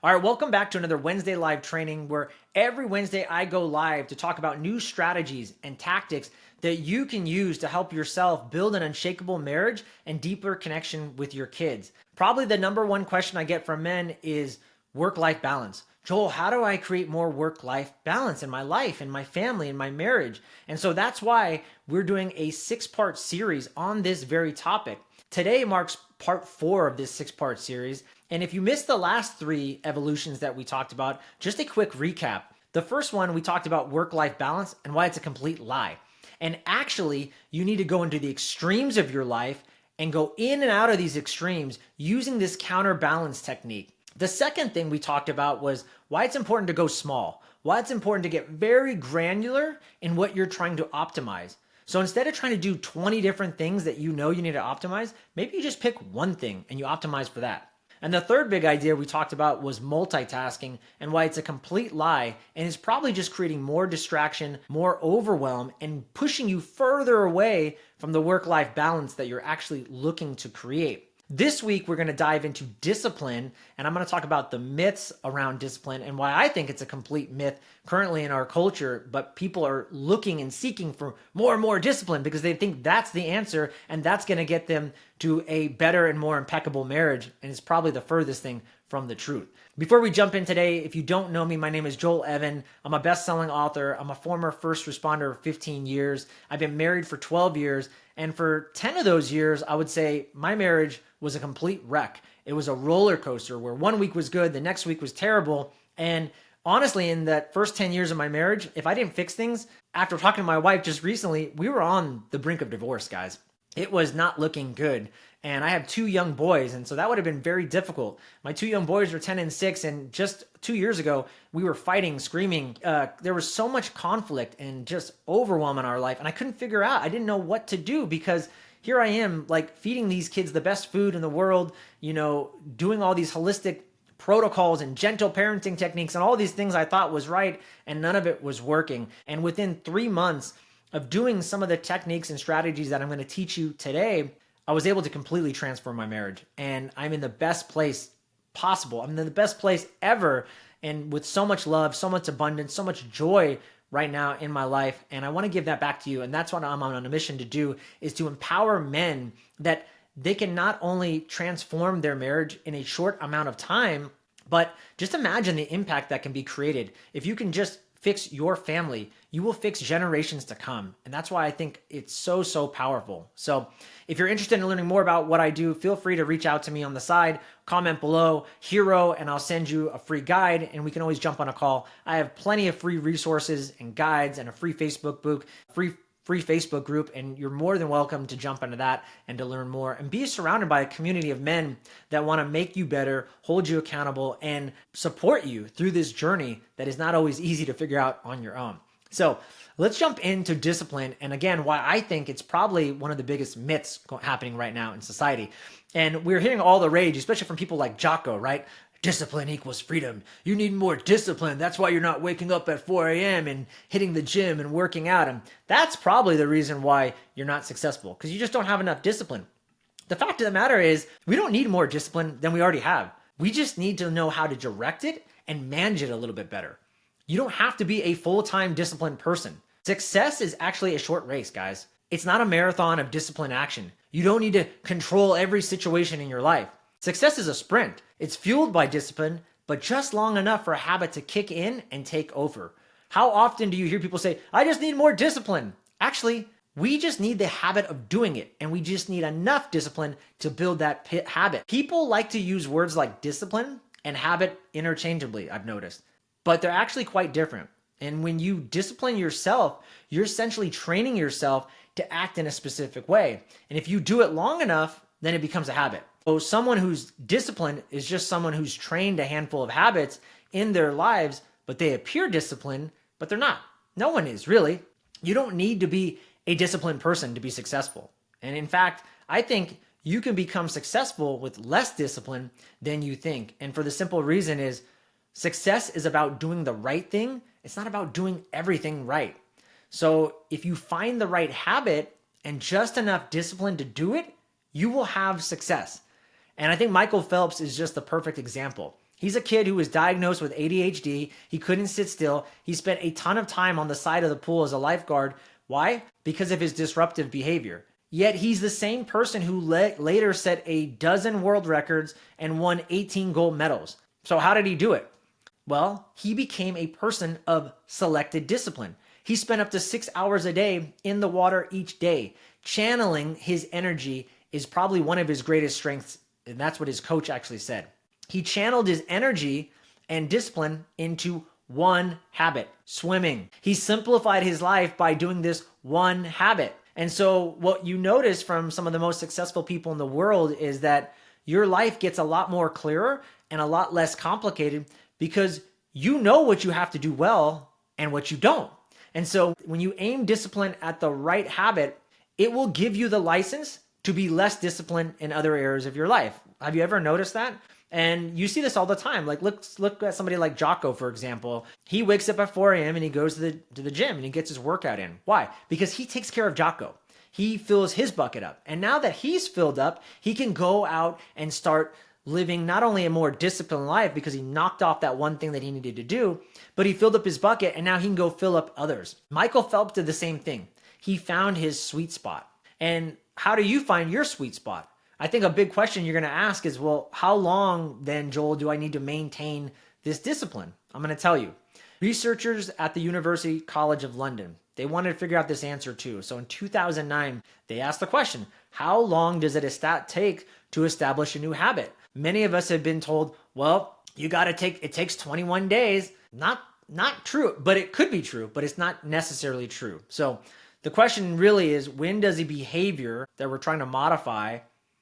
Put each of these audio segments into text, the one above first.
All right, welcome back to another Wednesday live training where every Wednesday I go live to talk about new strategies and tactics that you can use to help yourself build an unshakable marriage and deeper connection with your kids. Probably the number one question I get from men is work-life balance. Joel, how do I create more work-life balance in my life, in my family, in my marriage? And so that's why we're doing a 6-part series on this very topic. Today marks part 4 of this 6-part series. And if you missed the last 3 evolutions that we talked about, just a quick recap. The first one, we talked about work-life balance and why it's a complete lie. And actually, you need to go into the extremes of your life and go in and out of these extremes using this counterbalance technique. The second thing we talked about was why it's important to go small, why it's important to get very granular in what you're trying to optimize. So instead of trying to do 20 different things that you know you need to optimize, maybe you just pick one thing and you optimize for that. And the third big idea we talked about was multitasking and why it's a complete lie and is probably just creating more distraction, more overwhelm, and pushing you further away from the work-life balance that you're actually looking to create. This week, we're going to dive into discipline, and I'm going to talk about the myths around discipline and why I think it's a complete myth currently in our culture, but people are looking and seeking for more and more discipline because they think that's the answer and that's going to get them to a better and more impeccable marriage, and it's probably the furthest thing from the truth. Before we jump in today, if you don't know me, my name is Joel Evan. I'm a best-selling author. I'm a former first responder of 15 years. I've been married for 12 years, and for 10 of those years, I would say my marriage was a complete wreck. It was a roller coaster where one week was good, the next week was terrible. And honestly, in that first 10 years of my marriage, if I didn't fix things, after talking to my wife just recently, we were on the brink of divorce, guys. It was not looking good. And I have 2 young boys, and so that would have been very difficult. My 2 young boys are 10 and 6, and just 2 years ago, we were fighting, screaming. There was so much conflict and just overwhelm in our life, and I couldn't figure out. I didn't know what to do because here I am, like feeding these kids the best food in the world, doing all these holistic protocols and gentle parenting techniques and all these things I thought was right, and none of it was working. And within 3 months of doing some of the techniques and strategies that I'm going to teach you today, I was able to completely transform my marriage, and I'm in the best place possible. I'm in the best place ever, and with so much love, so much abundance, so much joy right now in my life, and I want to give that back to you. And that's what I'm on a mission to do, is to empower men that they can not only transform their marriage in a short amount of time, but just imagine the impact that can be created. If you can just fix your family, you will fix generations to come. And that's why I think it's so, so powerful. So if you're interested in learning more about what I do, feel free to reach out to me on the side, comment below, hero, and I'll send you a free guide, and we can always jump on a call. I have plenty of free resources and guides and a free Facebook book, free Facebook group, and you're more than welcome to jump into that and to learn more and be surrounded by a community of men that want to make you better, hold you accountable, and support you through this journey that is not always easy to figure out on your own. So let's jump into discipline, and again, why I think it's probably one of the biggest myths happening right now in society. And we're hearing all the rage, especially from people like Jocko, right? Discipline equals freedom. You need more discipline. That's why you're not waking up at 4 a.m. and hitting the gym and working out. And that's probably the reason why you're not successful, because you just don't have enough discipline. The fact of the matter is, we don't need more discipline than we already have. We just need to know how to direct it and manage it a little bit better. You don't have to be a full-time disciplined person. Success is actually a short race, guys. It's not a marathon of disciplined action. You don't need to control every situation in your life. Success is a sprint. It's fueled by discipline, but just long enough for a habit to kick in and take over. How often do you hear people say, I just need more discipline? Actually, we just need the habit of doing it, and we just need enough discipline to build that habit. People like to use words like discipline and habit interchangeably, I've noticed, but they're actually quite different. And when you discipline yourself, you're essentially training yourself to act in a specific way. And if you do it long enough, then it becomes a habit. So someone who's disciplined is just someone who's trained a handful of habits in their lives, but they appear disciplined, but they're not. No one is, really. You don't need to be a disciplined person to be successful. And in fact, I think you can become successful with less discipline than you think. And for the simple reason is, success is about doing the right thing. It's not about doing everything right. So if you find the right habit and just enough discipline to do it, you will have success. And I think Michael Phelps is just the perfect example. He's a kid who was diagnosed with ADHD. He couldn't sit still. He spent a ton of time on the side of the pool as a lifeguard. Why? Because of his disruptive behavior. Yet he's the same person who later set a dozen world records and won 18 gold medals. So how did he do it? Well, he became a person of selected discipline. He spent up to 6 hours a day in the water each day. Channeling his energy is probably one of his greatest strengths, and that's what his coach actually said. He channeled his energy and discipline into one habit, swimming. He simplified his life by doing this one habit. And so what you notice from some of the most successful people in the world is that your life gets a lot more clearer and a lot less complicated because you know what you have to do well and what you don't. And so when you aim discipline at the right habit, it will give you the license to be less disciplined in other areas of your life. Have you ever noticed that? And you see this all the time. Like look at somebody like Jocko, for example. He wakes up at 4 a.m. and he goes to the gym and he gets his workout in. Why? Because he takes care of Jocko. He fills his bucket up. And now that he's filled up, he can go out and start living not only a more disciplined life because he knocked off that one thing that he needed to do, but he filled up his bucket and now he can go fill up others. Michael Phelps did the same thing. He found his sweet spot. And how do you find your sweet spot? I think a big question you're going to ask is, well, how long then, Joel, do I need to maintain this discipline? I'm going to tell you. Researchers at the University College of London, they wanted to figure out this answer too. So in 2009, they asked the question, how long does it take to establish a new habit? Many of us have been told, well, it takes 21 days. Not true, but it could be true, but it's not necessarily true. So the question really is, when does a behavior that we're trying to modify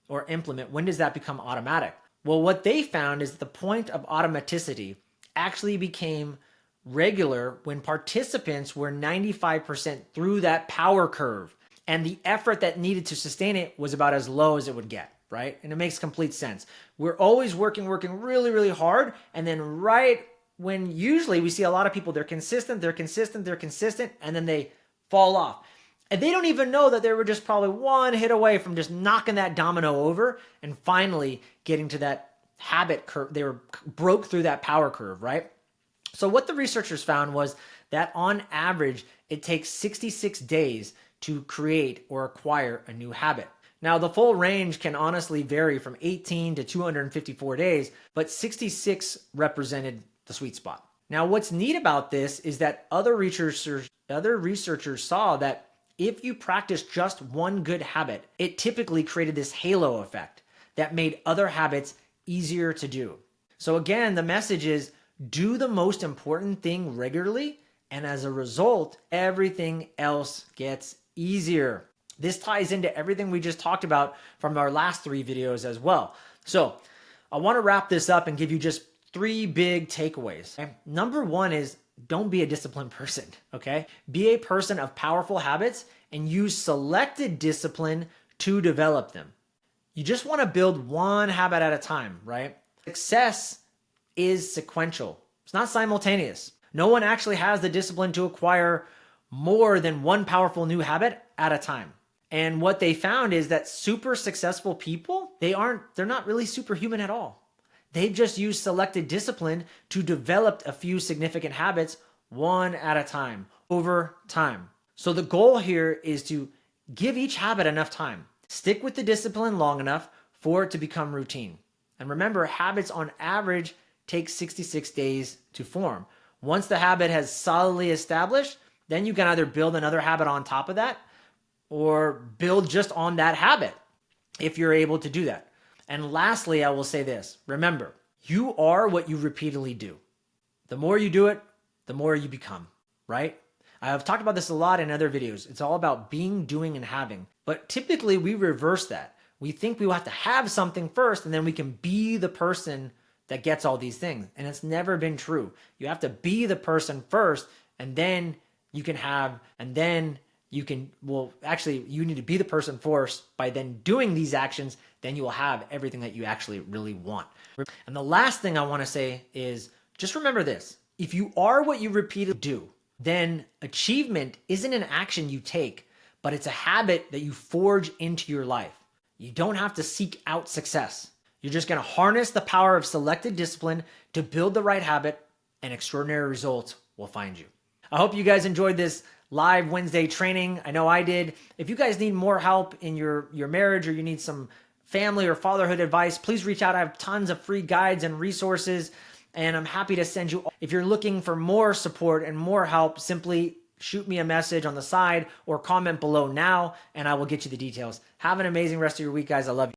or implement, when does that become automatic? Well, what they found is that the point of automaticity actually became regular when participants were 95% through that power curve, and the effort that needed to sustain it was about as low as it would get, right? And it makes complete sense. We're always working really, really hard, and then right when usually we see a lot of people, they're consistent, and then they fall off. And they don't even know that they were just probably one hit away from just knocking that domino over and finally getting to that habit curve. They broke through that power curve, right? So what the researchers found was that on average, it takes 66 days to create or acquire a new habit. Now, the full range can honestly vary from 18 to 254 days, but 66 represented the sweet spot. Now, what's neat about this is that other researchers saw that if you practice just one good habit, it typically created this halo effect that made other habits easier to do. So again, the message is do the most important thing regularly, and as a result, everything else gets easier. This ties into everything we just talked about from our last 3 videos as well. So I want to wrap this up and give you just 3 big takeaways. Okay? Number 1 is don't be a disciplined person, okay? Be a person of powerful habits and use selected discipline to develop them. You just want to build one habit at a time, right? Success is sequential. It's not simultaneous. No one actually has the discipline to acquire more than one powerful new habit at a time. And what they found is that super successful people, they're not really superhuman at all. They've just used selected discipline to develop a few significant habits one at a time, over time. So the goal here is to give each habit enough time. Stick with the discipline long enough for it to become routine. And remember, habits on average take 66 days to form. Once the habit has solidly established, then you can either build another habit on top of that or build just on that habit if you're able to do that. And lastly, I will say this. Remember, you are what you repeatedly do. The more you do it, the more you become, right? I've talked about this a lot in other videos. It's all about being, doing, and having. But typically we reverse that. We think we have to have something first and then we can be the person that gets all these things. And it's never been true. You have to be the person first and then you can have, and then you can, well, actually you need to be the person first by then doing these actions, then you will have everything that you actually really want. And the last thing I want to say is just remember this. If you are what you repeatedly do, then achievement isn't an action you take, but it's a habit that you forge into your life. You don't have to seek out success. You're just going to harness the power of selected discipline to build the right habit, and extraordinary results will find you. I hope you guys enjoyed this live Wednesday training. I know I did. If you guys need more help in your marriage, or you need some family or fatherhood advice, please reach out. I have tons of free guides and resources, and I'm happy to send you. If you're looking for more support and more help, simply shoot me a message on the side or comment below now, and I will get you the details. Have an amazing rest of your week, guys. I love you.